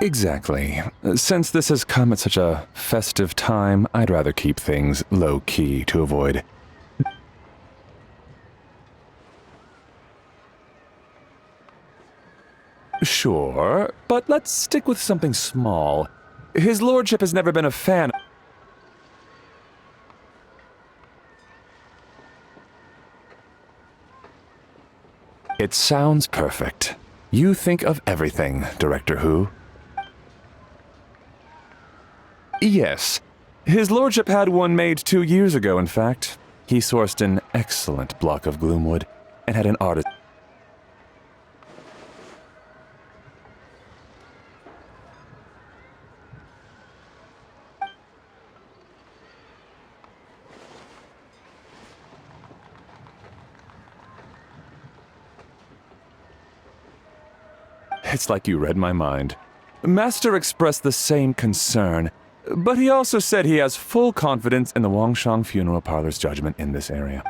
Exactly. Since this has come at such a festive time, I'd rather keep things low-key to avoid... Sure, but let's stick with something small. His lordship has never been a fan... It sounds perfect. You think of everything, Director Who. Yes. His lordship had one made 2 years ago, in fact. He sourced an excellent block of gloomwood and had an artist... It's like you read my mind. Master expressed the same concern, but he also said he has full confidence in the Wangshang Funeral Parlor's judgment in this area.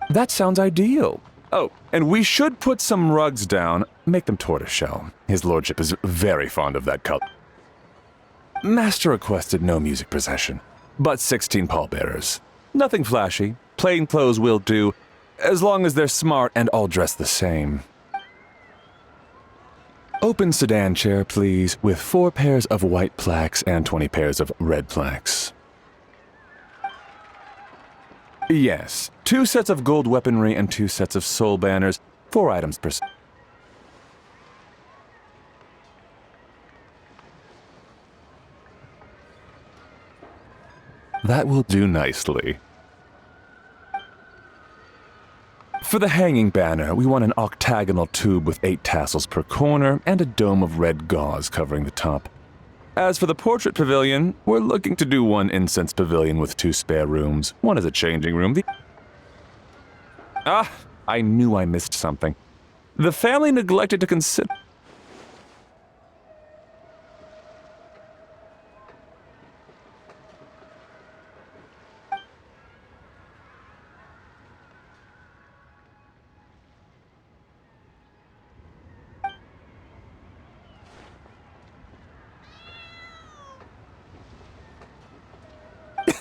That sounds ideal. Oh, and we should put some rugs down, make them tortoiseshell. His lordship is very fond of that color. Master requested no music procession, but 16 pallbearers. Nothing flashy, plain clothes will do, as long as they're smart and all dressed the same. Open sedan chair, please, with 4 pairs of white plaques and 20 pairs of red plaques. Yes, 2 sets of gold weaponry and 2 sets of soul banners, 4 items per... That will do nicely. For the hanging banner, we want an octagonal tube with 8 tassels per corner and a dome of red gauze covering the top. As for the portrait pavilion, we're looking to do 1 incense pavilion with 2 spare rooms. One is a changing room. I knew I missed something. The family neglected to consider...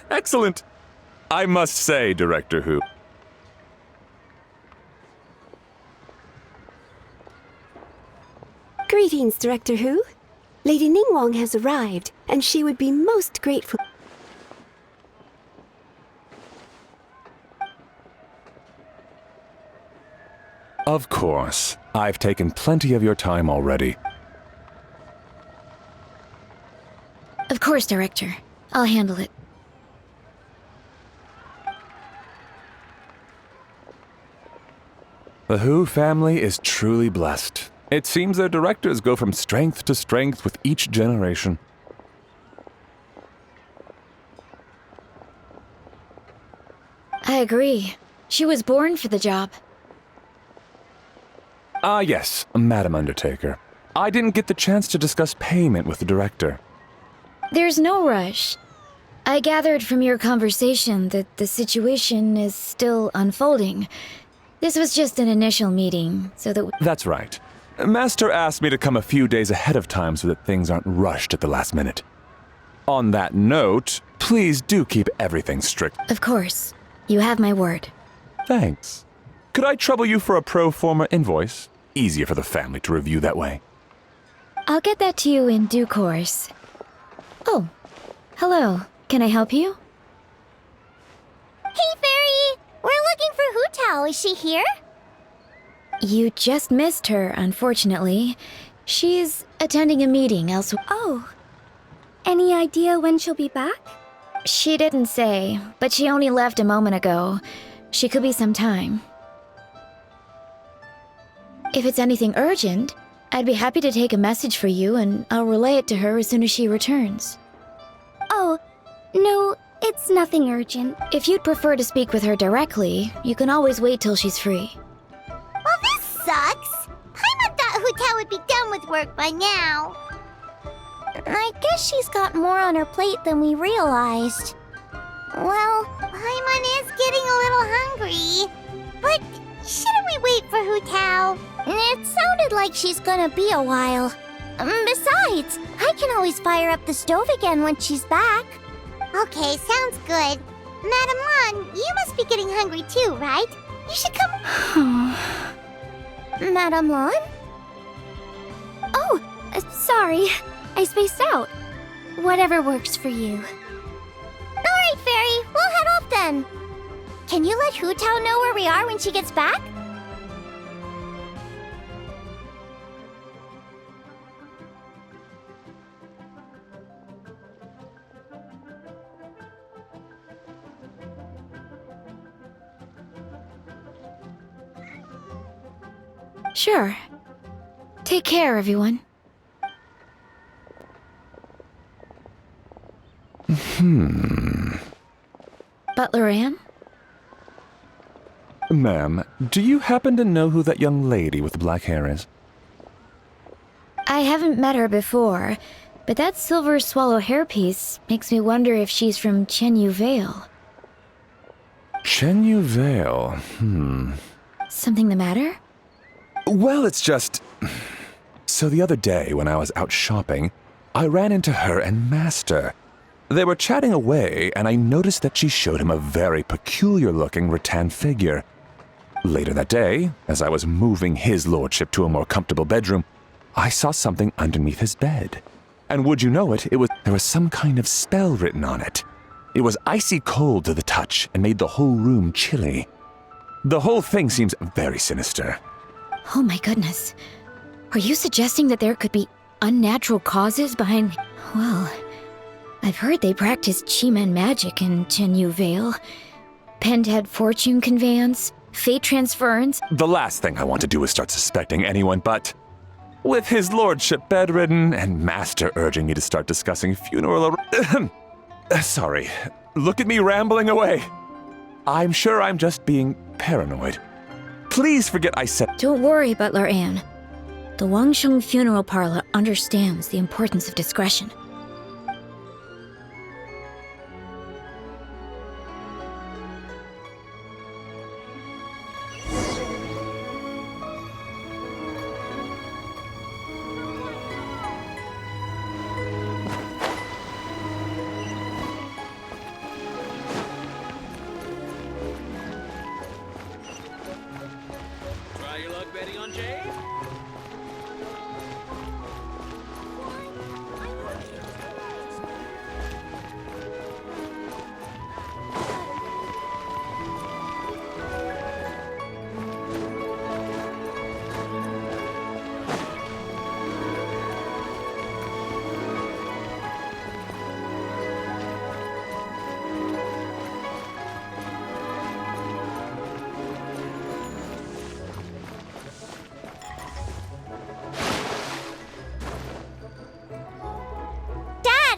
Excellent! I must say, Director Who. Greetings, Director Who. Lady Ningguang has arrived, and she would be most grateful. Of course. I've taken plenty of your time already. Of course, Director. I'll handle it. The Who family is truly blessed. It seems their directors go from strength to strength with each generation. I agree. She was born for the job. Ah, yes, Madam Undertaker. I didn't get the chance to discuss payment with the director. There's no rush. I gathered from your conversation that the situation is still unfolding. This was just an initial meeting, so that... That's right. Master asked me to come a few days ahead of time so that things aren't rushed at the last minute. On that note, please do keep everything strict. Of course. You have my word. Thanks. Could I trouble you for a pro forma invoice? Easier for the family to review that way. I'll get that to you in due course. Oh, hello. Can I help you? Hey, Fairy! We're looking for Hu Tao. Is she here? You just missed her, unfortunately. She's attending a meeting elsewhere. Oh. Any idea when she'll be back? She didn't say, but she only left a moment ago. She could be some time. If it's anything urgent, I'd be happy to take a message for you and I'll relay it to her as soon as she returns. Oh, no, it's nothing urgent. If you'd prefer to speak with her directly, you can always wait till she's free. Well, this sucks! I'm at that Hu Tao would be done with work by now. I guess she's got more on her plate than we realized. Well, Paimon is getting a little hungry. But shouldn't we wait for Hu Tao? It sounded like she's gonna be a while. Besides, I can always fire up the stove again when she's back. Okay, sounds good. Madame Lan, you must be getting hungry too, right? You should come... Madame Lan? Oh, sorry. I spaced out. Whatever works for you. Alright, Fairy. We'll head off then. Can you let Hu Tao know where we are when she gets back? Sure. Take care, everyone. Butler Anne? Ma'am, do you happen to know who that young lady with the black hair is? I haven't met her before, but that silver swallow hairpiece makes me wonder if she's from Chenyu Vale. Chenyu Vale, Something the matter? Well, it's just... So the other day, when I was out shopping, I ran into her and Master. They were chatting away, and I noticed that she showed him a very peculiar-looking rattan figure. Later that day, as I was moving his lordship to a more comfortable bedroom, I saw something underneath his bed. And would you know it, there was some kind of spell written on it. It was icy cold to the touch and made the whole room chilly. The whole thing seems very sinister. Oh my goodness. Are you suggesting that there could be unnatural causes behind... Well, I've heard they practice Chi-Man magic in Chenyu Vale. Pentad fortune conveyance, fate transference... The last thing I want to do is start suspecting anyone, but... With his lordship bedridden and Master urging me to start discussing funeral... Sorry. Look at me rambling away. I'm sure I'm just being paranoid. Please forget I said... Don't worry, Butler Anne. The Wangsheng Funeral Parlor understands the importance of discretion. Try your luck betting on Jade?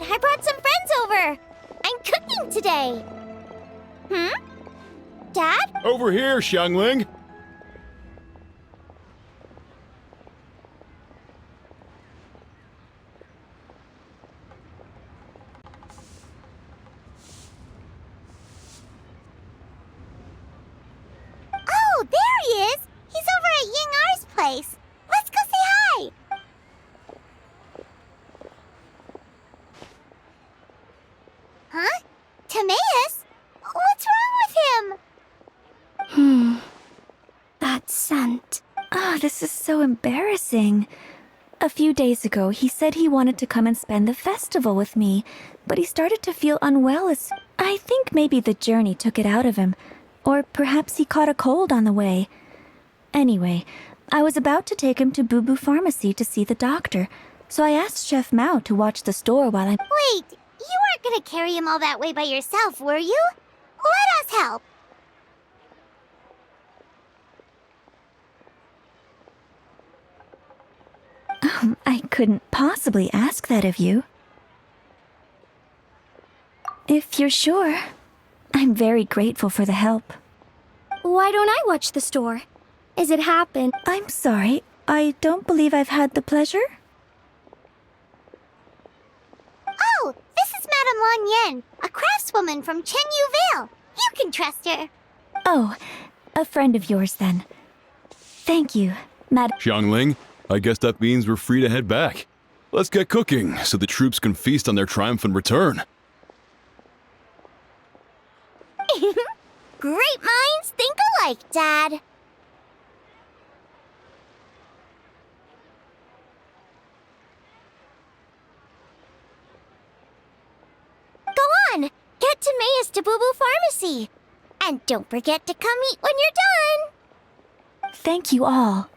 I brought some friends over. I'm cooking today. Dad? Over here, Xiangling. Oh, there he is. He's over at Ying R's place. Let's go say hi. Huh? Timaeus? What's wrong with him? That scent. This is so embarrassing. A few days ago, he said he wanted to come and spend the festival with me, but he started to feel unwell as... I think maybe the journey took it out of him, or perhaps he caught a cold on the way. Anyway, I was about to take him to Boo Boo Pharmacy to see the doctor, so I asked Chef Mao to watch the store while I... Wait, you weren't gonna carry him all that way by yourself, were you? Let us help. I couldn't possibly ask that of you. If you're sure, I'm very grateful for the help. Why don't I watch the store? As it happened, I'm sorry, I don't believe I've had the pleasure. Oh, this is Madame Lan Yen, a craftswoman from Chen Yu Vale. You can trust her. Oh, a friend of yours then. Thank you, Xiangling, I guess that means we're free to head back. Let's get cooking so the troops can feast on their triumphant return. Great minds think alike, Dad. Go on, get to Mayus to Boo Boo Pharmacy. And don't forget to come eat when you're done. Thank you all.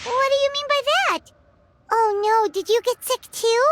What do you mean by that? Oh no, did you get sick too?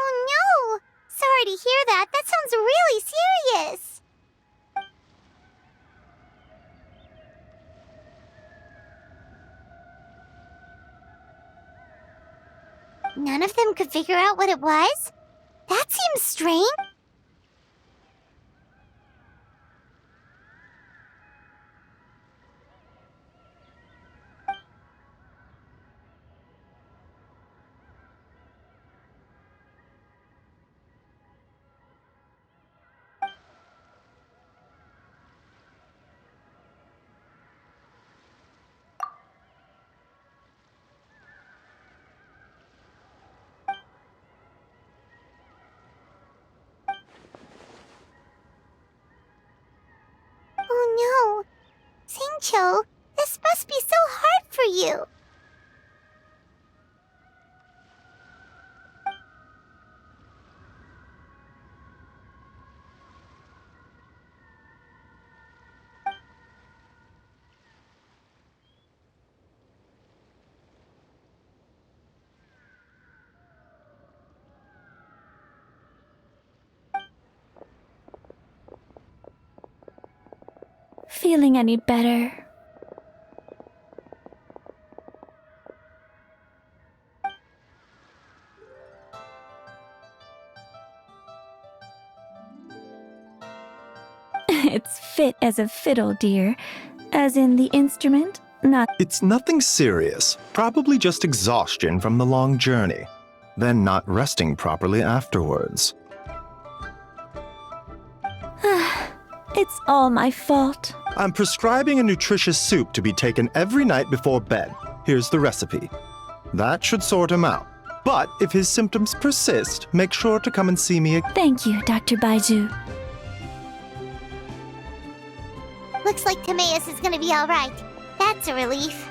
Oh no! Sorry to hear that. That sounds really serious. None of them could figure out what it was? That seems strange. Oh no! Singcho, this must be so hard for you. Feeling any better? It's fit as a fiddle, dear. As in the instrument, not. It's nothing serious, probably just exhaustion from the long journey, then not resting properly afterwards. It's all my fault. I'm prescribing a nutritious soup to be taken every night before bed. Here's the recipe. That should sort him out. But if his symptoms persist, make sure to come and see me again. Thank you, Dr. Baiju. Looks like Timaeus is gonna be alright. That's a relief.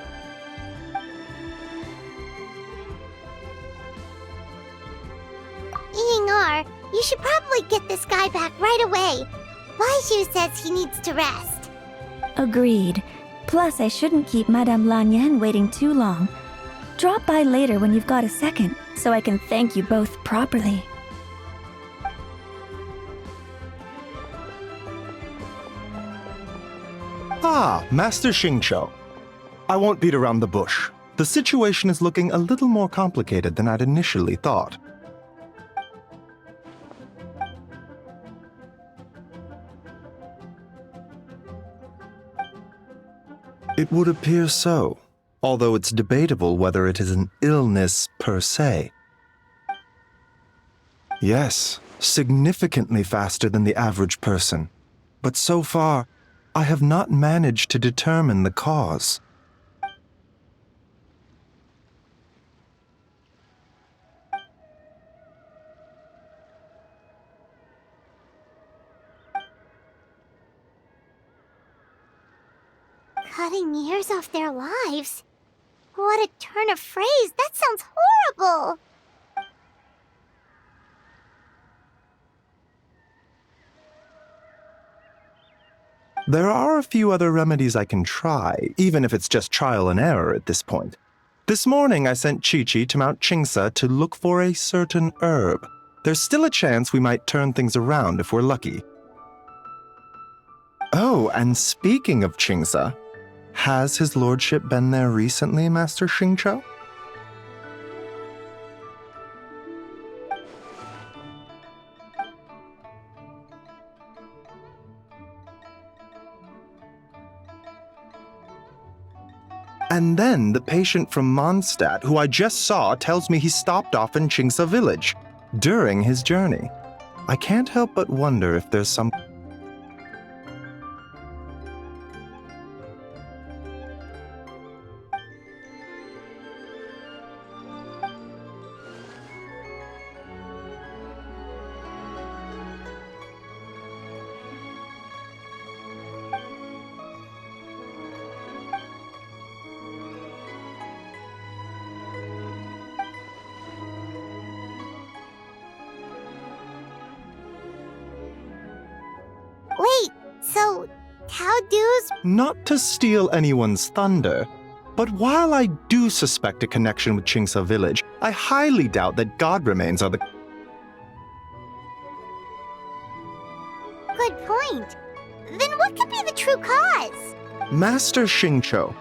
Ying-ar, you should probably get this guy back right away. Baiju says he needs to rest. Agreed. Plus, I shouldn't keep Madame Lan Yen waiting too long. Drop by later when you've got a second, so I can thank you both properly. Ah, Master Xingqiu. I won't beat around the bush. The situation is looking a little more complicated than I'd initially thought. It would appear so, although it's debatable whether it is an illness per se. Yes, significantly faster than the average person. But so far, I have not managed to determine the cause. Cutting years off their lives? What a turn of phrase! That sounds horrible! There are a few other remedies I can try, even if it's just trial and error at this point. This morning I sent Chi-Chi to Mount Qingsa to look for a certain herb. There's still a chance we might turn things around if we're lucky. Oh, and speaking of Qingsa, has his lordship been there recently, Master Xingqiu? And then the patient from Mondstadt, who I just saw, tells me he stopped off in Qingsa village during his journey. I can't help but wonder if there's some... Wait, so Taodu's... Not to steal anyone's thunder, but while I do suspect a connection with Qingsa village, I highly doubt that god remains are the... Good point. Then what could be the true cause? Master Xingqiu,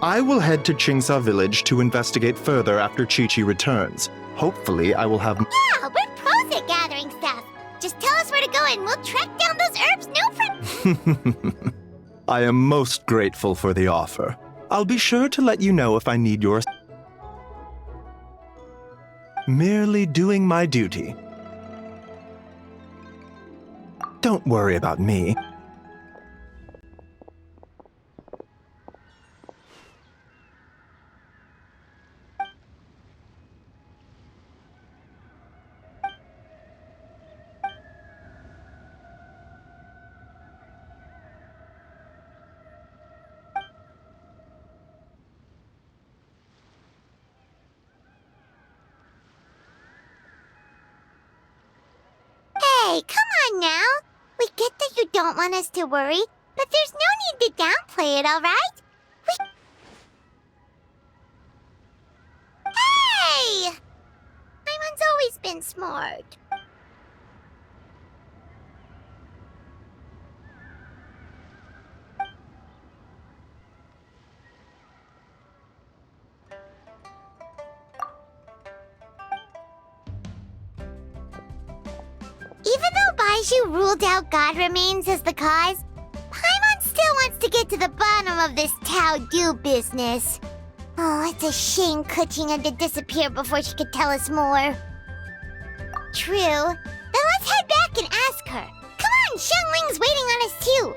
I will head to Qingsa village to investigate further after Chi-Chi returns. Hopefully, I will have... Yeah, we're pros at gathering stuff. Just tell us where to go and we'll track down those herbs, I am most grateful for the offer. I'll be sure to let you know if I need your... Merely doing my duty. Don't worry about me. Hey, come on now. We get that you don't want us to worry, but there's no need to downplay it, all right? Hey! Paimon's always been smart. Even though Baizhu ruled out God remains as the cause, Paimon still wants to get to the bottom of this Taodu business. Oh, it's a shame Kuching had to disappear before she could tell us more. True. Then let's head back and ask her. Come on, Xiangling's waiting on us too.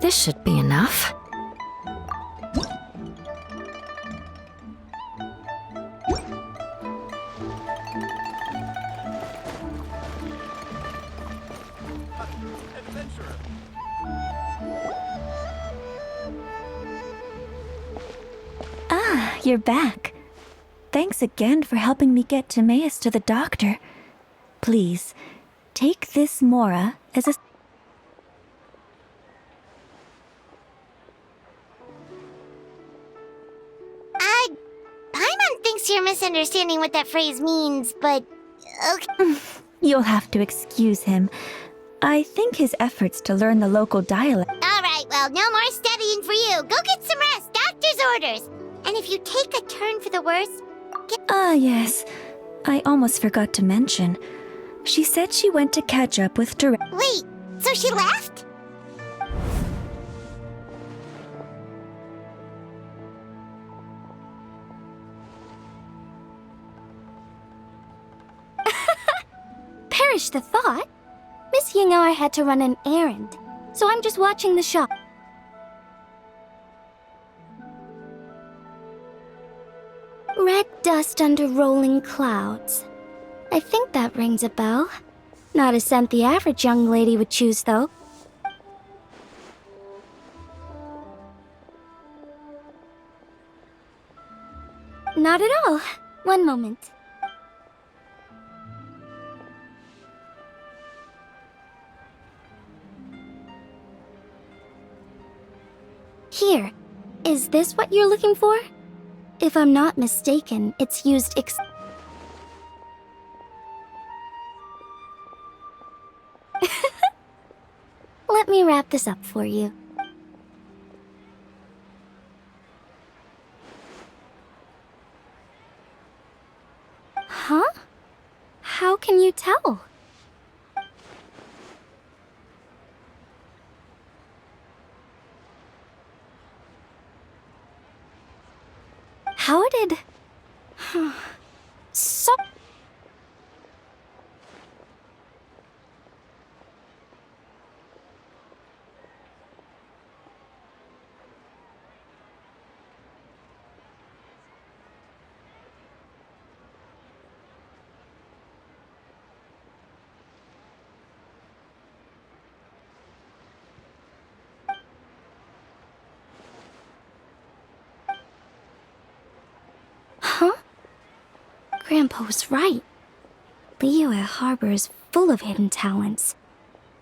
This should be enough. Ah, you're back. Thanks again for helping me get Timaeus to the doctor. Please, take this Mora as a... Paimon thinks you're misunderstanding what that phrase means, but... Okay. You'll have to excuse him. I think his efforts to learn the local dialect... Alright, well, no more studying for you. Go get some rest. Doctor's orders. And if you take a turn for the worse... Ah, yes. I almost forgot to mention. She said she went to catch up with Wait, so she left? Perish the thought. Miss Ying'ar had to run an errand, so I'm just watching the shop. Red dust under rolling clouds. I think that rings a bell. Not a scent the average young lady would choose, though. Not at all. One moment. Here. Is this what you're looking for? If I'm not mistaken, it's used Let me wrap this up for you. Huh? How can you tell? How did... So... Huh? Grandpa was right. Liyue Harbor is full of hidden talents.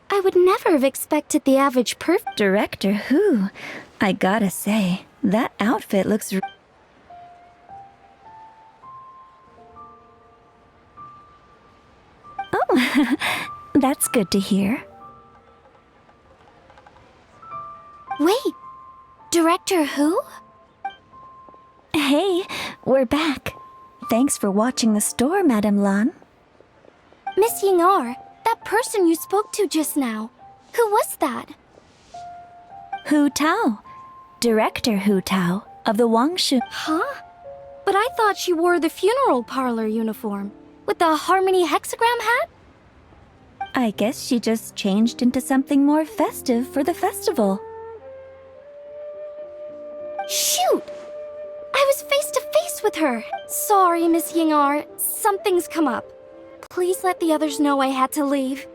I would never have expected the average Director Who? I gotta say, that outfit looks... Oh, that's good to hear. Wait, Director Who? Hey, we're back. Thanks for watching the store, Madame Lan. Miss Ying'ar, that person you spoke to just now. Who was that? Hu Tao. Director Hu Tao of the Wangshu. Huh? But I thought she wore the funeral parlor uniform with the Harmony hexagram hat? I guess she just changed into something more festive for the festival. Shoot! I was face to face with her. Sorry, Miss Ying'ar. Something's come up. Please let the others know I had to leave.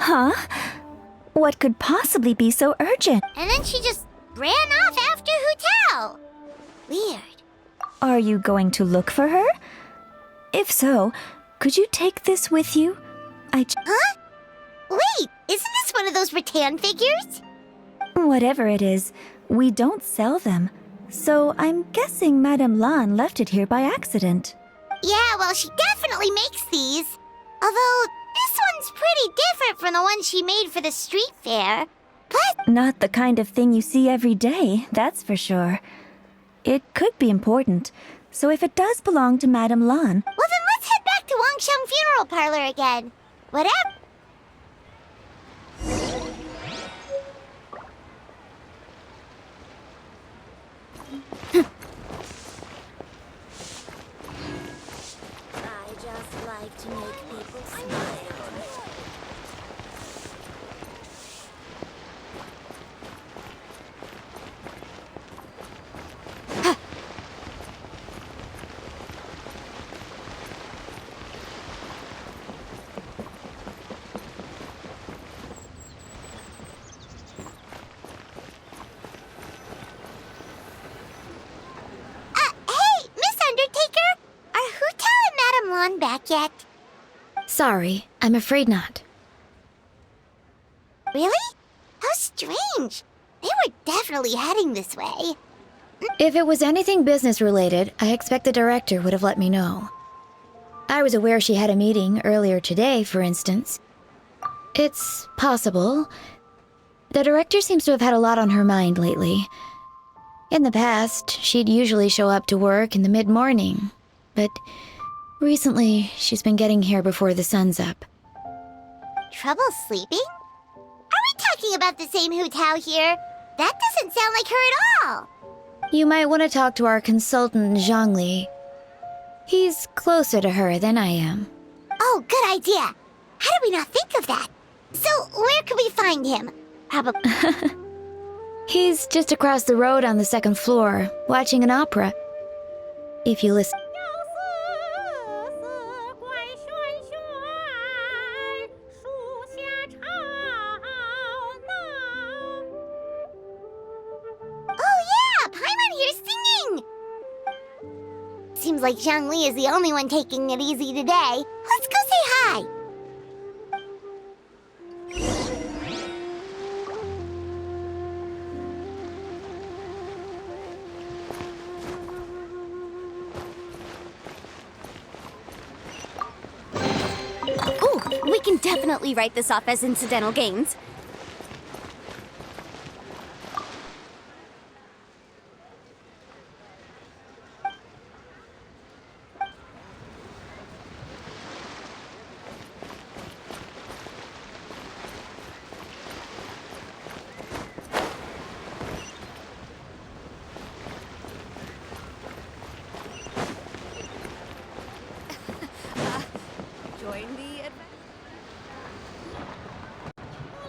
Huh? What could possibly be so urgent? And then she just ran off after Hotel. Weird. Are you going to look for her? If so, could you take this with you? Huh? Wait, isn't this one of those rattan figures? Whatever it is, we don't sell them. So I'm guessing Madame Lan left it here by accident. Yeah, well, she definitely makes these. Although, this one's pretty different from the one she made for the street fair. But Not the kind of thing you see every day, that's for sure. It could be important, so if it does belong to Madame Lan, well, then let's head back to Wangsheng Funeral Parlor again. Whatever. I just like to make people smile. Hey, Miss Undertaker! Are Huta and Madame Lan back yet? Sorry, I'm afraid not. Really? How strange. They were definitely heading this way. If it was anything business related, I expect the director would have let me know. I was aware she had a meeting earlier today, for instance. It's possible. The director seems to have had a lot on her mind lately. In the past, she'd usually show up to work in the mid-morning, but recently she's been getting here before the sun's up. Trouble sleeping? Are we talking about the same Hu Tao here? That doesn't sound like her at all. You might want to talk to our consultant, Zhangli. He's closer to her than I am. Oh, good idea. How did we not think of that? So, where could we find him? Probably. He's just across the road on the second floor, watching an opera. If you listen. Oh yeah, Paimon here's singing! Seems like Zhangli is the only one taking it easy today. Let's go say hi! Ooh, we can definitely write this off as incidental gains. Join the adventure.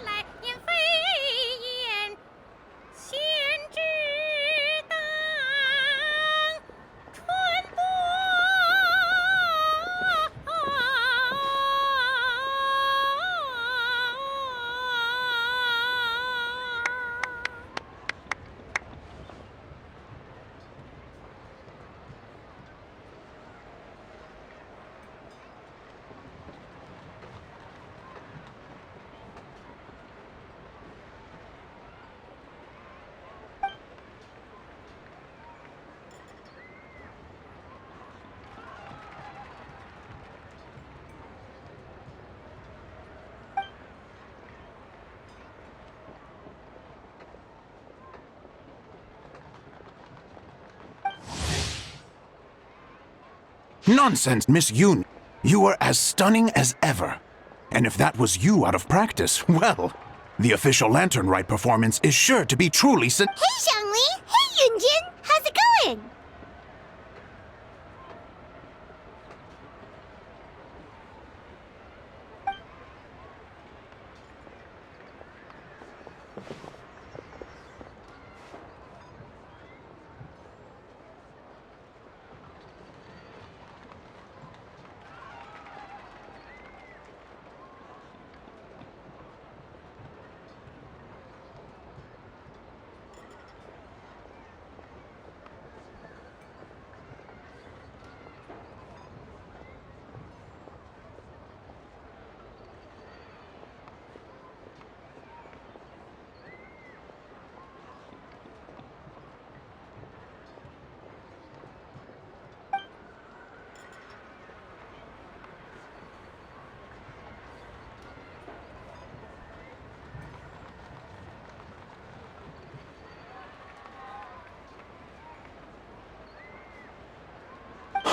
来年飞燕，先知当传播。Nonsense, Miss Yoon. You were as stunning as ever. And if that was you out of practice, well, the official Lantern Rite performance is sure to be truly Hey, Zhangli! Hey, Yunjin! How's it going?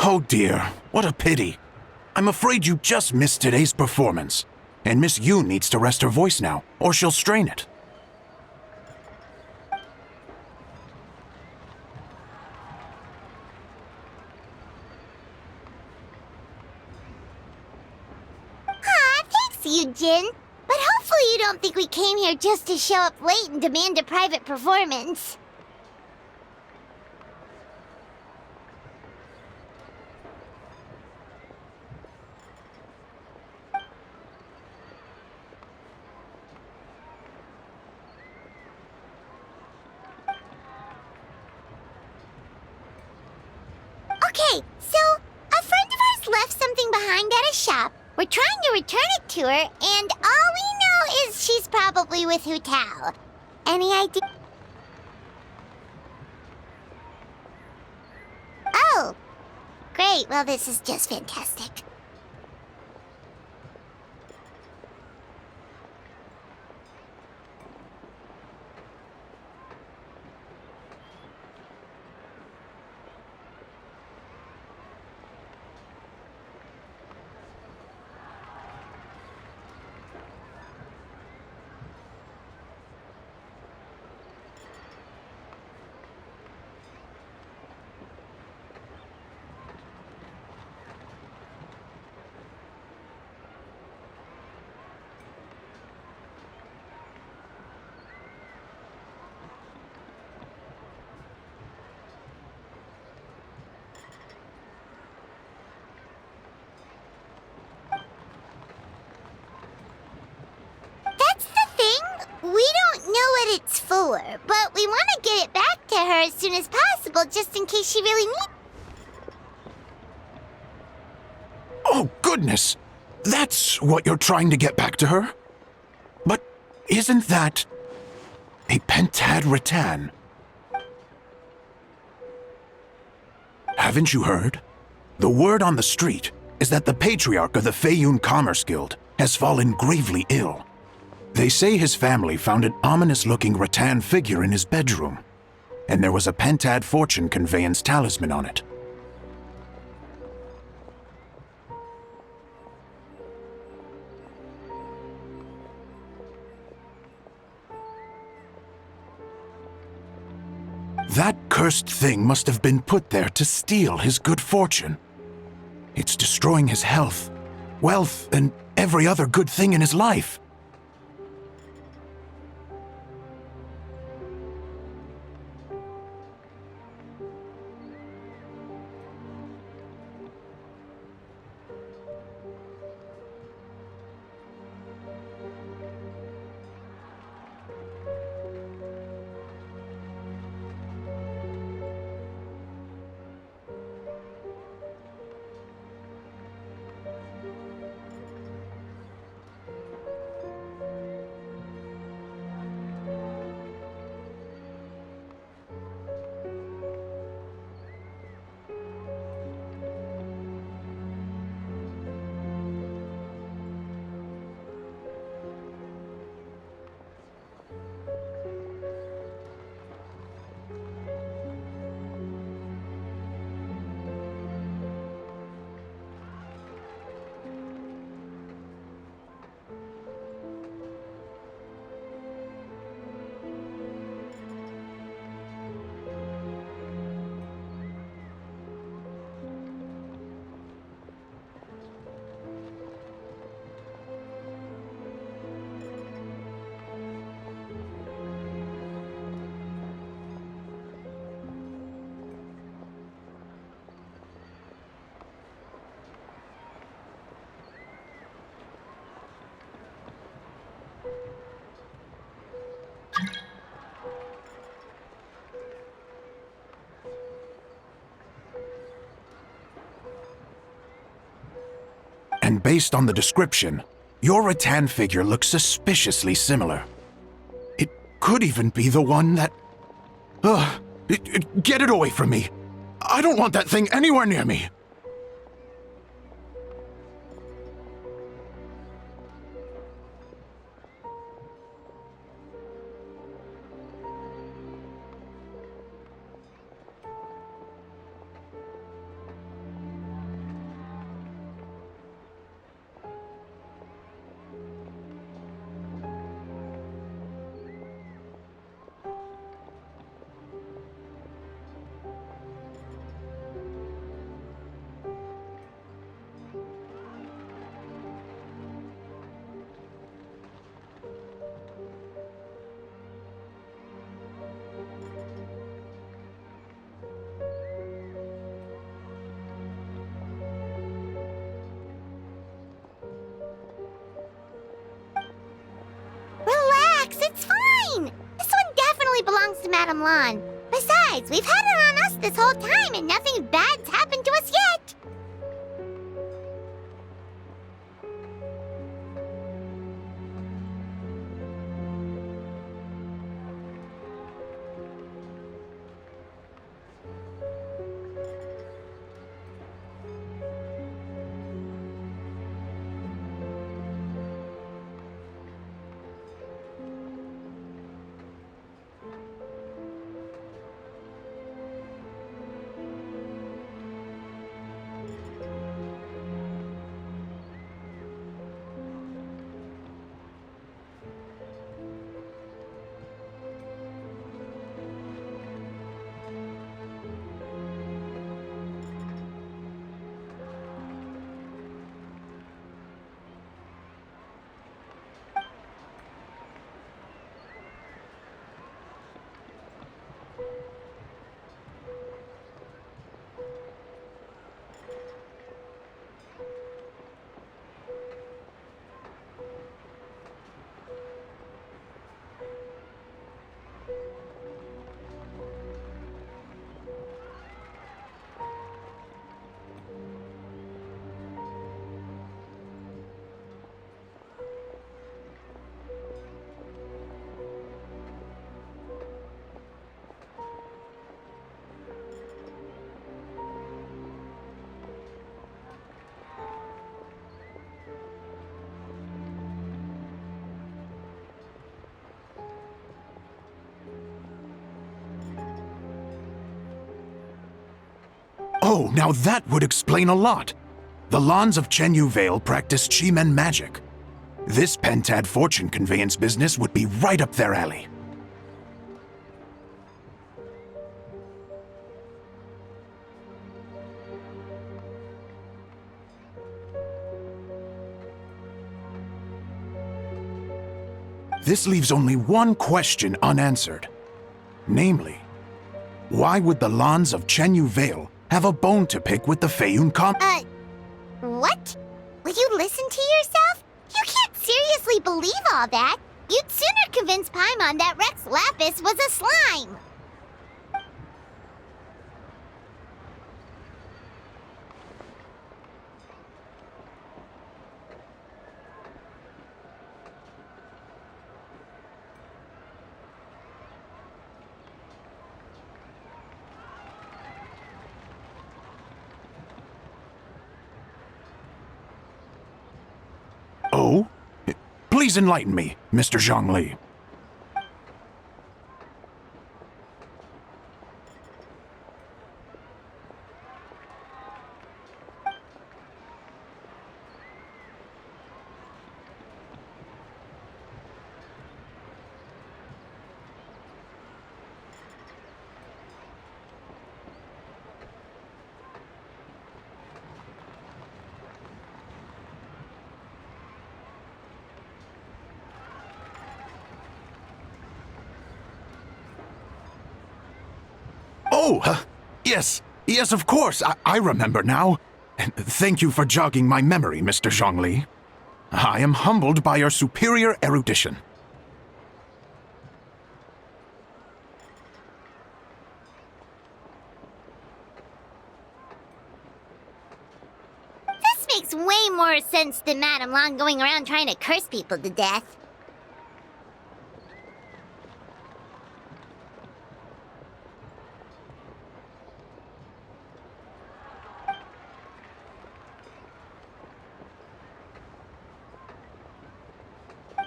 Oh dear, what a pity. I'm afraid you just missed today's performance. And Miss Yoon needs to rest her voice now, or she'll strain it. Aw, thanks, Yujin. But hopefully you don't think we came here just to show up late and demand a private performance. Okay, so a friend of ours left something behind at a shop. We're trying to return it to her, and all we know is she's probably with Hu Tao. Any idea? Oh, great. Well, this is just fantastic. We don't know what it's for, but we want to get it back to her as soon as possible, just in case she really needs. Oh, goodness! That's what you're trying to get back to her? But isn't that a pentad rattan? Haven't you heard? The word on the street is that the patriarch of the Feiyun Commerce Guild has fallen gravely ill. They say his family found an ominous-looking rattan figure in his bedroom, and there was a pentad fortune conveyance talisman on it. That cursed thing must have been put there to steal his good fortune. It's destroying his health, wealth, and every other good thing in his life. And based on the description, your rattan figure looks suspiciously similar. It could even be the one that... Get it away from me! I don't want that thing anywhere near me! Madame Lan. Besides, we've had it on us this whole time and nothing bad's happened to us yet. Oh, now that would explain a lot. The Lans of Chenyu Vale practice Chi-Men magic. This Pentad fortune conveyance business would be right up their alley. This leaves only one question unanswered. Namely, why would the Lans of Chenyu Vale have a bone to pick with the Feiyun Com- What? Will you listen to yourself? You can't seriously believe all that. You'd sooner convince Paimon that Rex Lapis was a slime. Oh? Please enlighten me, Mr. Zhongli. Oh, yes, of course. I remember now. Thank you for jogging my memory, Mr. Zhongli. I am humbled by your superior erudition. This makes way more sense than Madame Lan going around trying to curse people to death.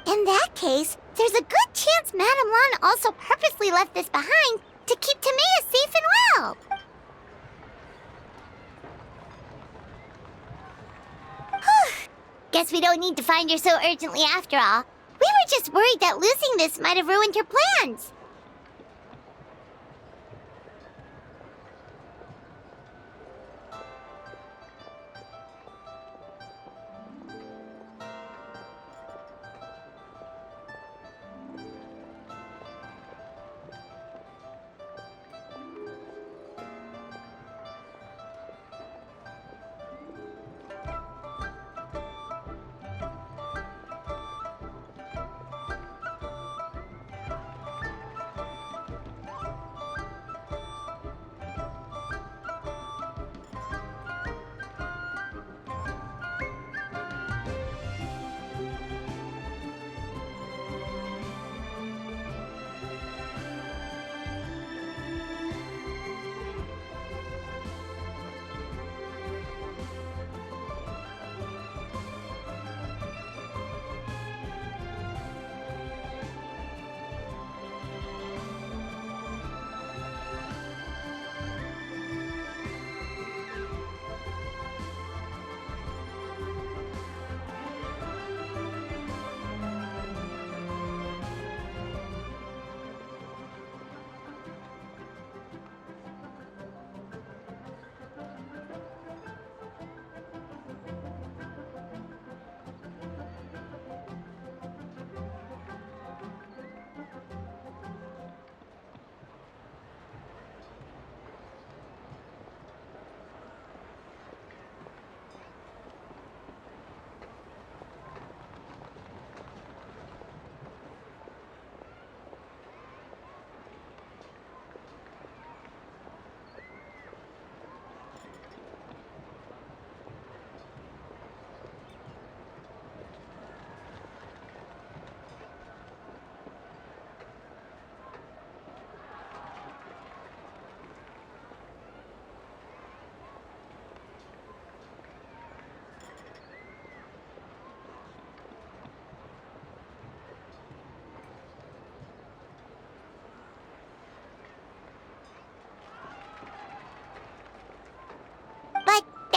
In that case, there's a good chance Madame Lan also purposely left this behind to keep Timea safe and well. Whew. Guess we don't need to find her so urgently after all. We were just worried that losing this might have ruined her plans.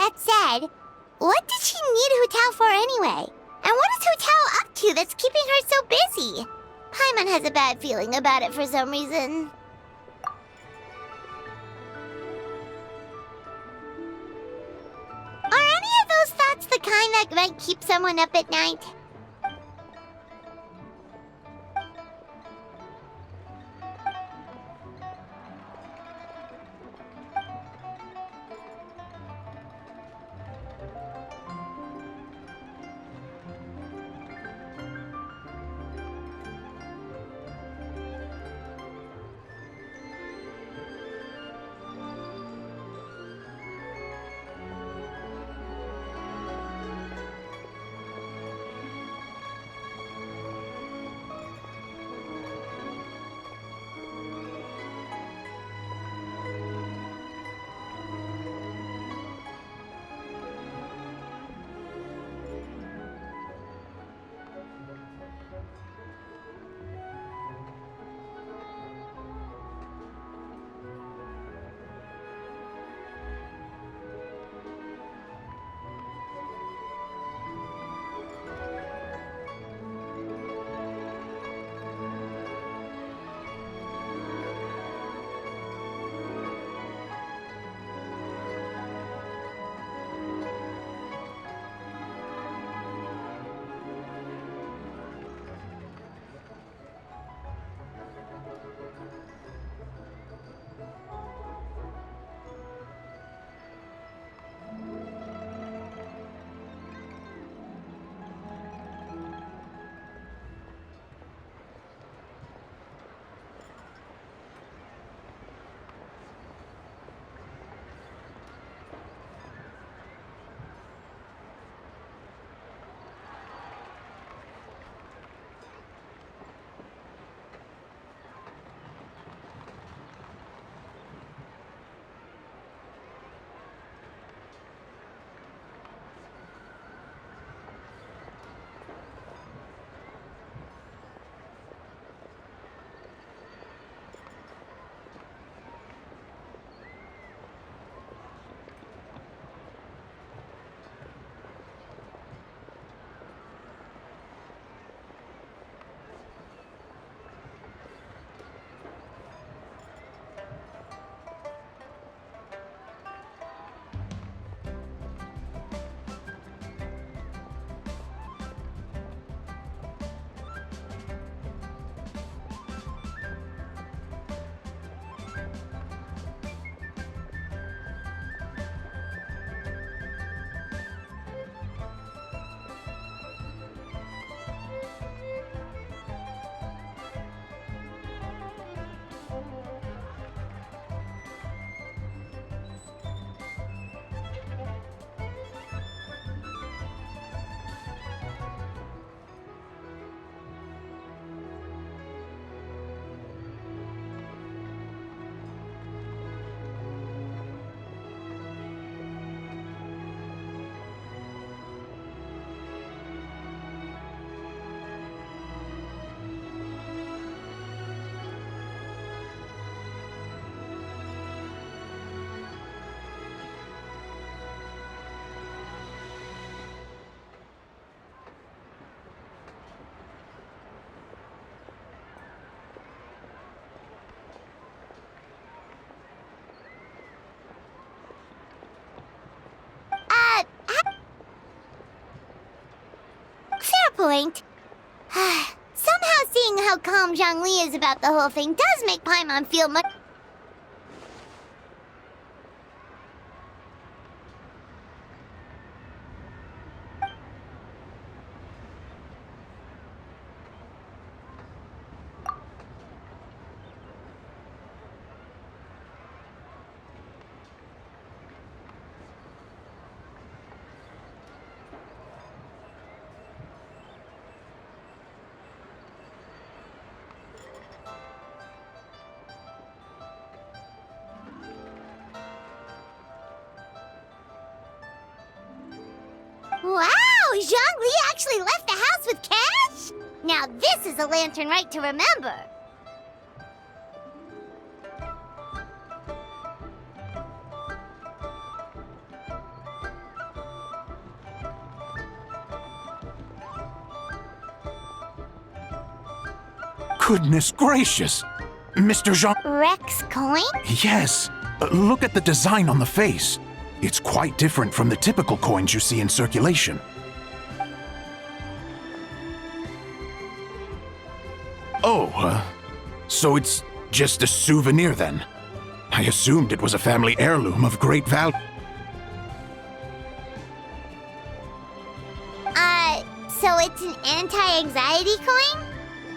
That said, what did she need Hu Tao for anyway? And what is Hu Tao up to that's keeping her so busy? Paimon has a bad feeling about it for some reason. Are any of those thoughts the kind that might keep someone up at night? Point. Somehow seeing how calm Zhongli is about the whole thing does make Paimon feel much... Wow! Zhongli actually left the house with cash? Now this is a lantern right to remember. Goodness gracious! Mr. Jean... Rex coin? Yes. Look at the design on the face. It's quite different from the typical coins you see in circulation. Oh, so it's just a souvenir then? I assumed it was a family heirloom of great value. So it's an anti-anxiety coin?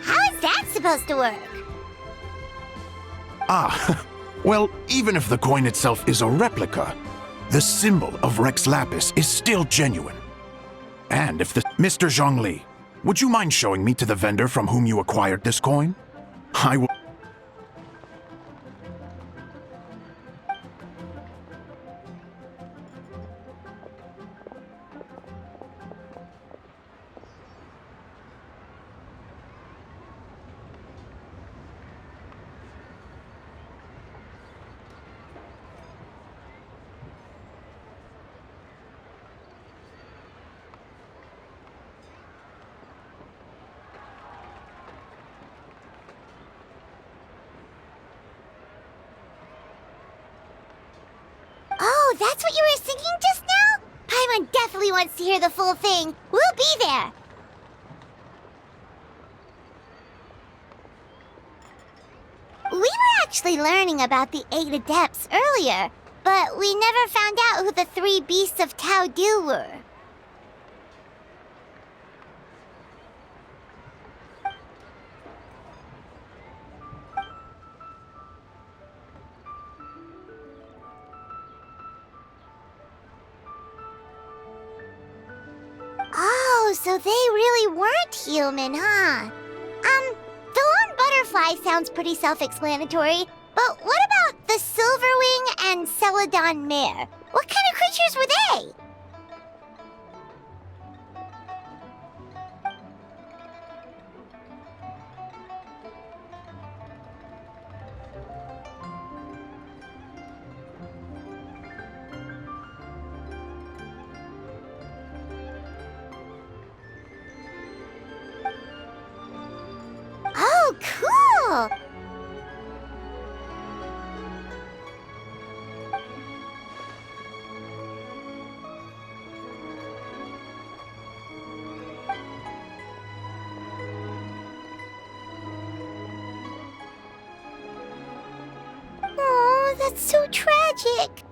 How is that supposed to work? Ah, well, even if the coin itself is a replica, the symbol of Rex Lapis is still genuine. And if the... Mr. Zhongli, would you mind showing me to the vendor from whom you acquired this coin? I will... Oh, that's what you were singing just now? Paimon definitely wants to hear the full thing. We'll be there. We were actually learning about the 8 Adepts earlier, but we never found out who the 3 Beasts of Tao Dil were. Oh, so they really weren't human, huh? The lone butterfly sounds pretty self-explanatory, but what about the Silverwing and Celadon Mare? What kind of creatures were they? Oh, cool! Oh, that's so tragic.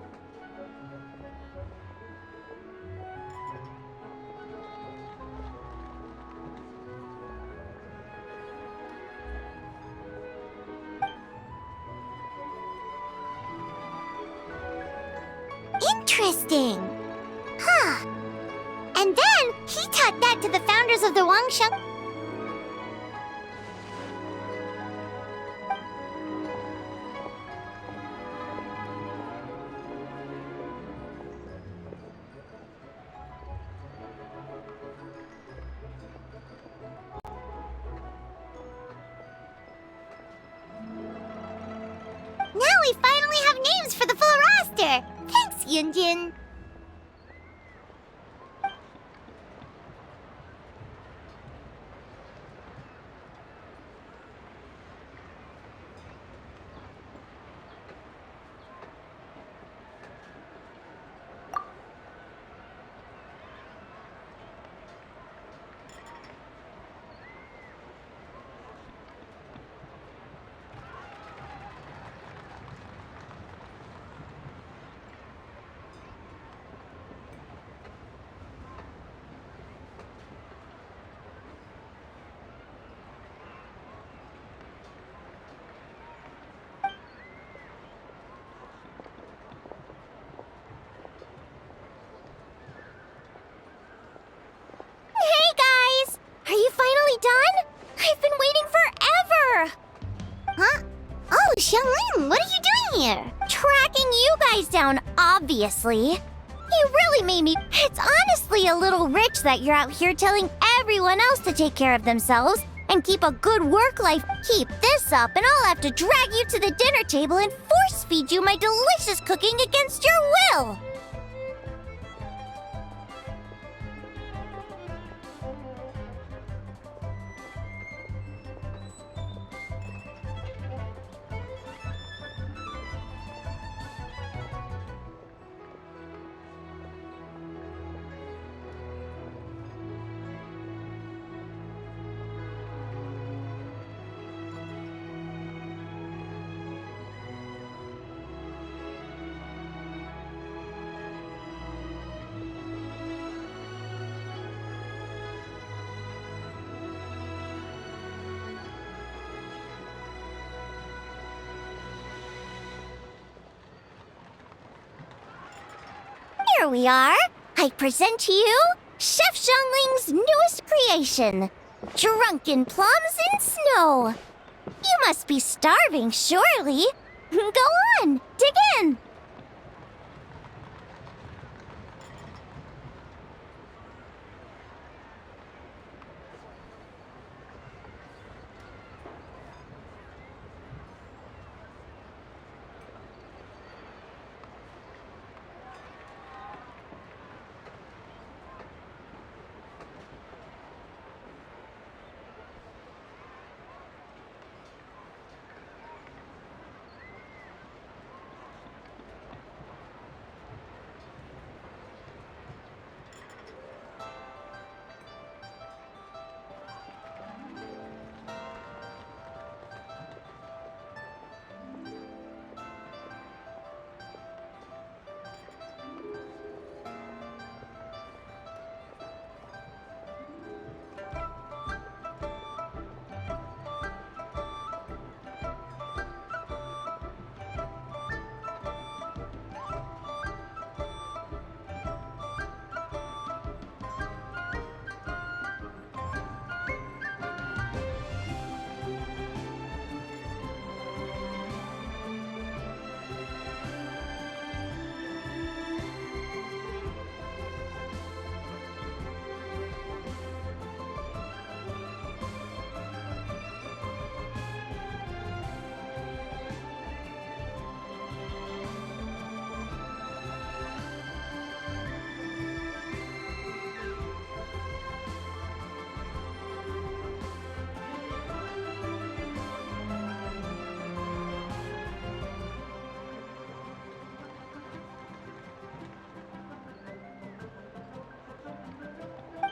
Interesting. Huh. And then he taught that to the founders of the Wangsheng. Now we finally have names for the full roster. Thanks, Yunjin. Hey guys! Are you finally done? I've been waiting forever! Huh? Oh, Xianglin, what are you doing here? Tracking you guys down, obviously. You really made me... It's honestly a little rich that you're out here telling everyone else to take care of themselves and keep a good work life. Keep this up and I'll have to drag you to the dinner table and force feed you my delicious cooking against your will! Here we are. I present to you Chef Xiangling's newest creation, Drunken Plums in Snow. You must be starving, surely. Go on, dig in.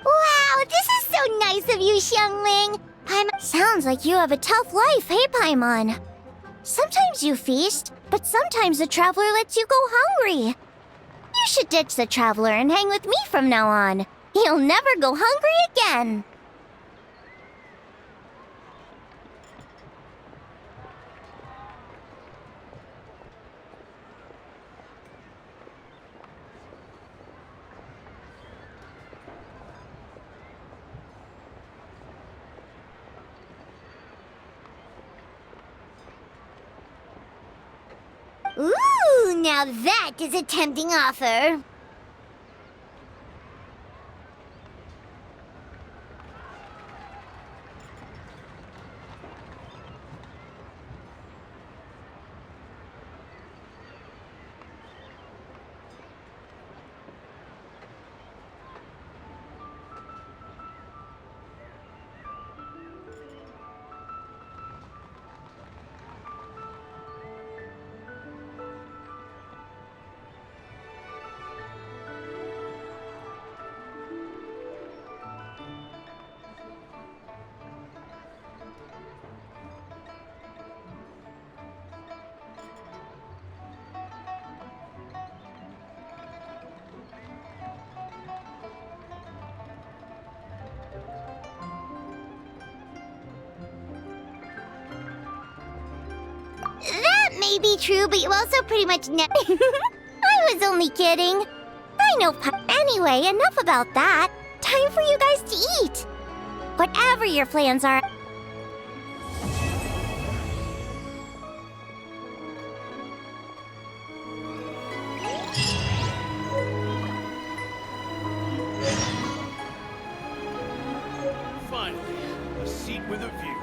Wow, this is so nice of you, Xiangling. Sounds like you have a tough life, hey, Paimon? Sometimes you feast, but sometimes the traveler lets you go hungry. You should ditch the traveler and hang with me from now on. You'll never go hungry again. Ooh, now that is a tempting offer. That may be true, but you also pretty much I was only kidding. I know. Anyway, enough about that. Time for you guys to eat. Whatever your plans are. Finally, a seat with a view.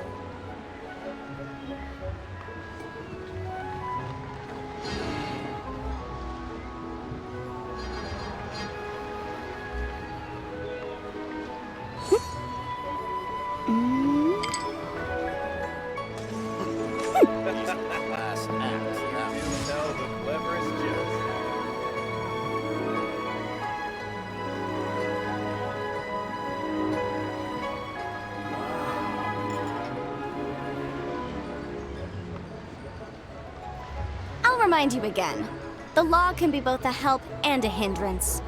Last act. You tell the cleverest jokes. I'll remind you again. The law can be both a help and a hindrance.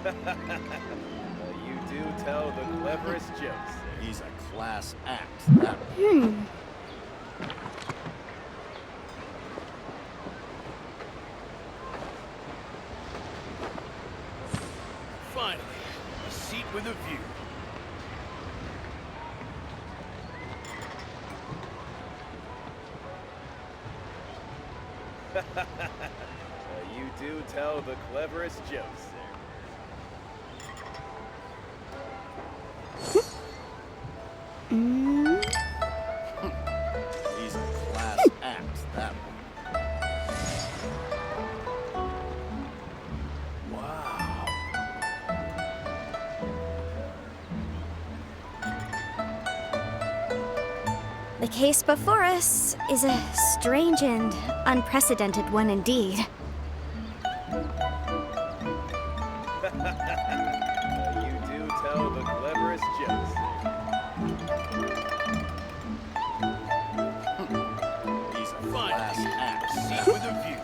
You do tell the cleverest jokes. He's a class act. Finally, a seat with a view. You do tell the cleverest jokes there. These are class acts, that one. Wow. The case before us is a strange and unprecedented one indeed. You do tell the cleverest jokes there. These are class acts, seat with a view.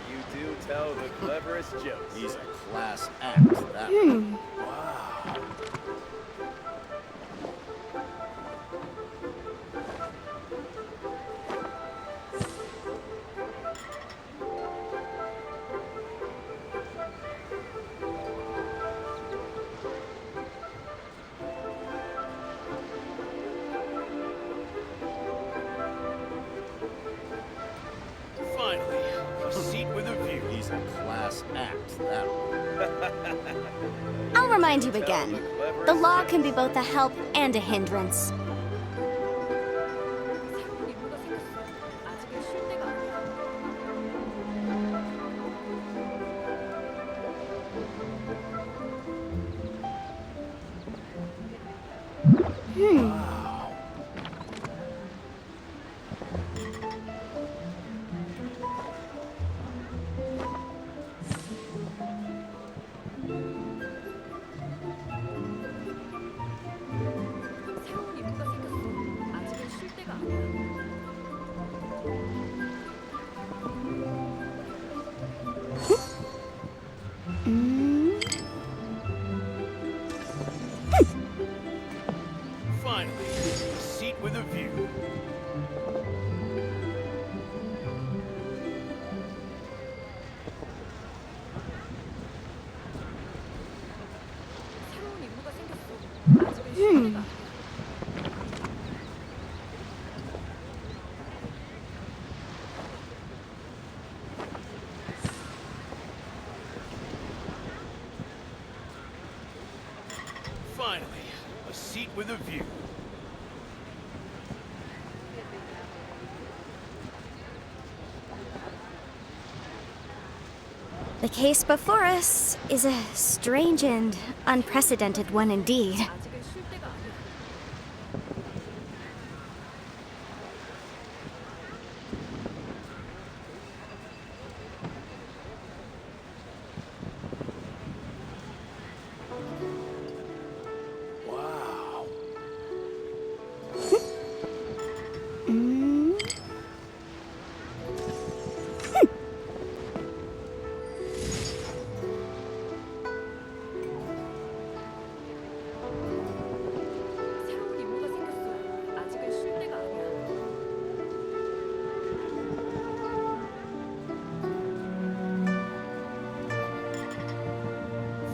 You do tell the cleverest jokes. These are class acts, that one. Wow. Finally, a seat with a view. These are class acts, that one. I'll remind you again. The law can be both a help and a hindrance. Finally, a seat with a view. Finally, a seat with a view. The case before us is a strange and unprecedented one indeed. Wow.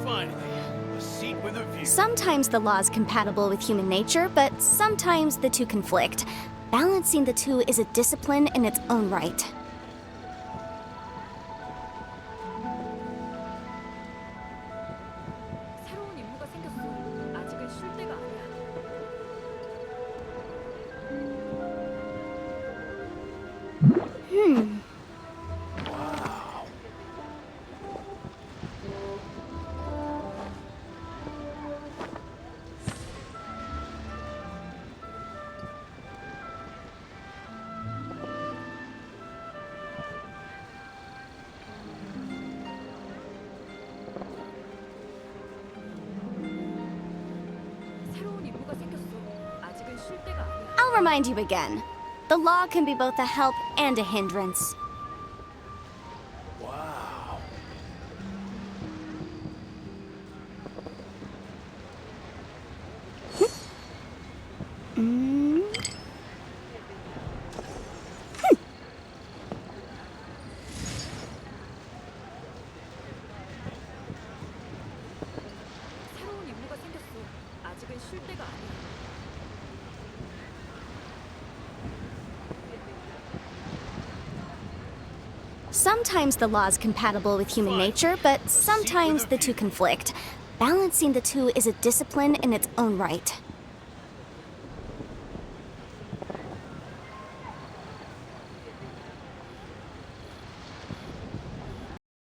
Finally, a seat with a view. Sometimes the law's compatible with human nature, but sometimes the two conflict. Balancing the two is a discipline in its own right. Wow. I'll remind you again. The law can be both a help and a hindrance. Wow. Sometimes the law is compatible with human nature, but sometimes the two conflict. Balancing the two is a discipline in its own right.